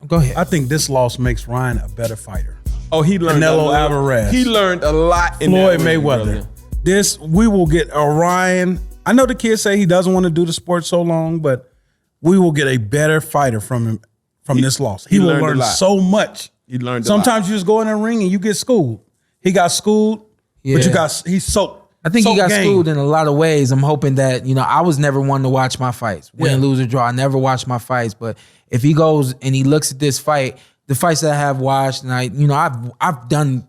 Go ahead. I think this loss makes Ryan a better fighter. Oh, he learned Canelo Alvarez. He learned a lot in Floyd that ring, Mayweather. brother. We will get a Ryan. I know the kids say he doesn't want to do the sport so long, but we will get a better fighter from him this loss. He will learn so much. He learned Sometimes you just go in the ring and you get schooled. He got schooled, but he's soaked. I think he got schooled in a lot of ways. I'm hoping that, I was never one to watch my fights. Win, lose, or draw. I never watched my fights. But if he goes and he looks at this fight, the fights that I have watched, and I've done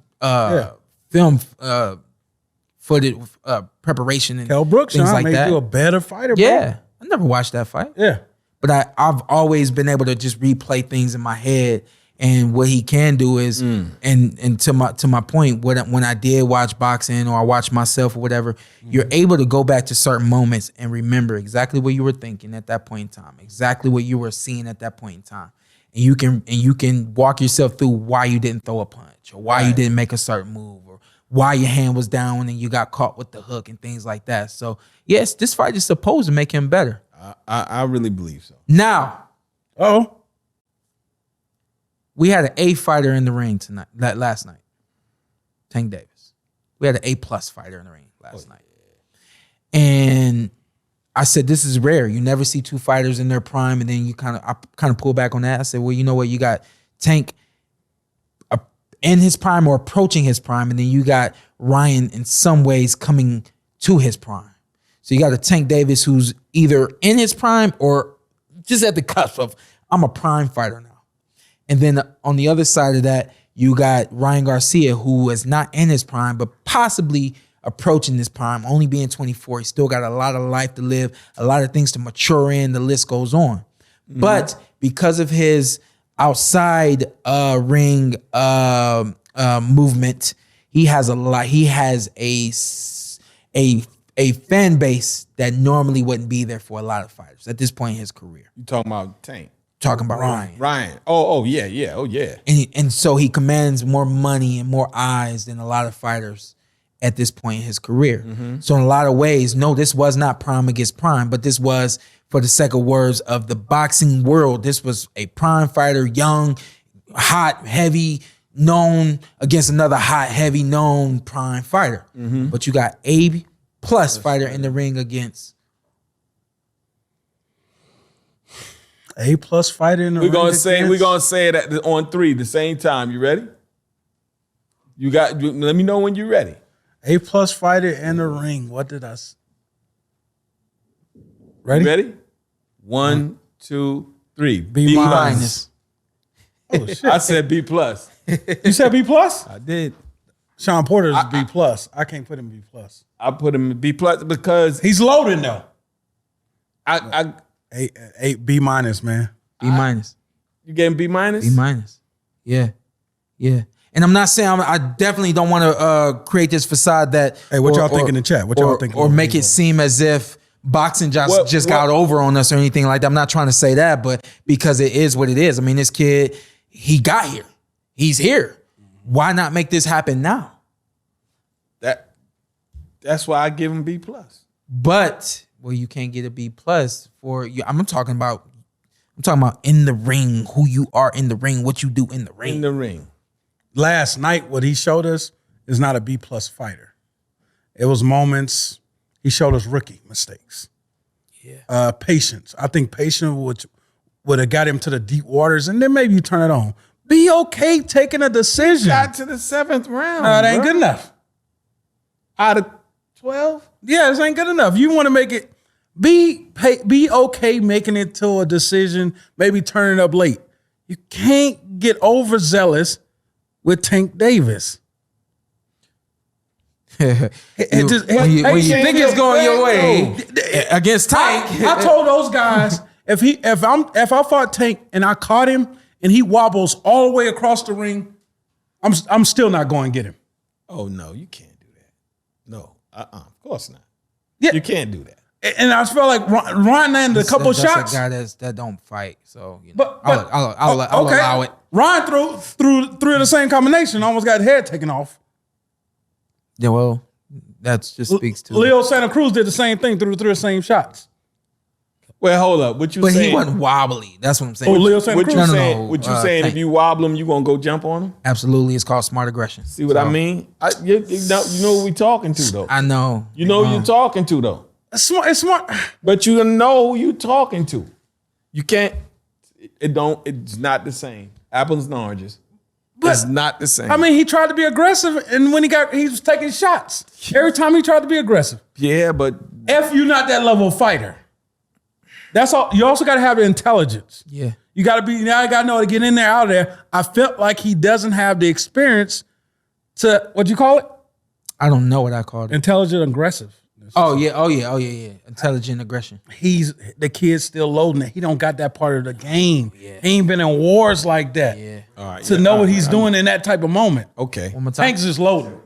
film footage preparation and Kell Brooks things like made that. you a better fighter, bro. Yeah. I never watched that fight. Yeah. But I've always been able to just replay things in my head. And what he can do is, and to my point, when I did watch boxing or I watched myself or whatever, you're able to go back to certain moments and remember exactly what you were thinking at that point in time, exactly what you were seeing at that point in time, and you can walk yourself through why you didn't throw a punch or why you didn't make a certain move or why your hand was down and you got caught with the hook and things like that. So yes, this fight is supposed to make him better. I really believe so. Now, we had an A fighter in the ring last night. Tank Davis. We had an A+ fighter in the ring last night. And I said, this is rare. You never see two fighters in their prime, and then I kind of pull back on that. I said, well, you know what? You got Tank in his prime or approaching his prime, and then you got Ryan in some ways coming to his prime. So you got a Tank Davis who's either in his prime or just at the cusp of, I'm a prime fighter now. And then on the other side of that, you got Ryan Garcia, who is not in his prime, but possibly approaching his prime, only being 24. He's still got a lot of life to live, a lot of things to mature in. The list goes on. Mm-hmm. But because of his outside ring movement, he has a lot. He has a fan base that normally wouldn't be there for a lot of fighters at this point in his career. You talking about Tank? Talking about Ryan. Oh yeah. And so he commands more money and more eyes than a lot of fighters at this point in his career. Mm-hmm. So in a lot of ways, no, this was not prime against prime, but this was, for the sake of words of the boxing world, this was a prime fighter, young, hot, heavy, known against another hot, heavy, known prime fighter. Mm-hmm. But you got A+ fighter in the ring against A+ fighter in the ring. We're gonna say it on 3 the same time. You ready? Let me know when you're ready. A+ fighter in the ring. What did I say? Ready? You ready? 1, 2, 3. B-. Oh, shit. I said B+. You said B+? I did. Shawn Porter is B+. I can't put him B+. I put him in B+ because he's loading though. B-, man. B-. You gave him B-? B-. Yeah. And I'm not saying I definitely don't want to create this facade that. Hey, what y'all think in the chat? What y'all think? Or make it seem as if boxing just got over on us or anything like that. I'm not trying to say that, but because it is what it is. I mean, this kid, he got here. He's here. Why not make this happen now? That's why I give him B+. But you can't get a B+ for you. I'm talking about in the ring, who you are in the ring, what you do in the ring. In the ring. Last night, what he showed us is not a B+ fighter. It was moments. He showed us rookie mistakes. Yeah. Patience. I think patience would have got him to the deep waters, and then maybe you turn it on. Be okay taking a decision. Got to the 7th round. No, it ain't good enough. Out of 12? Yeah, this ain't good enough. You want to make it, be okay making it to a decision, maybe turn it up late. You can't get overzealous with Tank Davis. When you think it's going your way against Tank. I told those guys, if I fought Tank and I caught him and he wobbles all the way across the ring, I'm still not going to get him. Oh no, you can't do that. No, of course not. Yeah, you can't do that. And I felt like Ryan landed a couple shots. That's a guy that don't fight, so but I'll allow it. Ryan threw three of the same combination, almost got his head taken off. Yeah, well, that just speaks to Leo Santa Cruz did the same thing, threw 3 of the same shots. Well, hold up. What you But saying? he wasn't wobbly. That's what I'm saying. Oh, Leo Santa What Cruz? you No, saying? no, What you saying? Tank. If you wobble him, you gonna go jump on him? Absolutely, it's called smart aggression. See what I mean? You know who we talking to though. I know. You know who you talking to though. It's smart. It's smart. But you know who you talking to. You can't. It's not the same. Apples and oranges. It's not the same. I mean, he tried to be aggressive, and when he was taking shots. Every time he tried to be aggressive. Yeah, but If you're not that level of fighter, that's all. You also got to have the intelligence. Yeah. You got to be. Now, you got to know how to get in there, out of there. I felt like he doesn't have the experience to what you call it? I don't know what I called it. Intelligent aggressive. Oh yeah. Intelligent aggression. The kid's still loading it. He don't got that part of the game. Yeah. He ain't been in wars like that. Yeah. all right, To know what he's doing in that type of moment. Okay. One more time. Tank's just loading.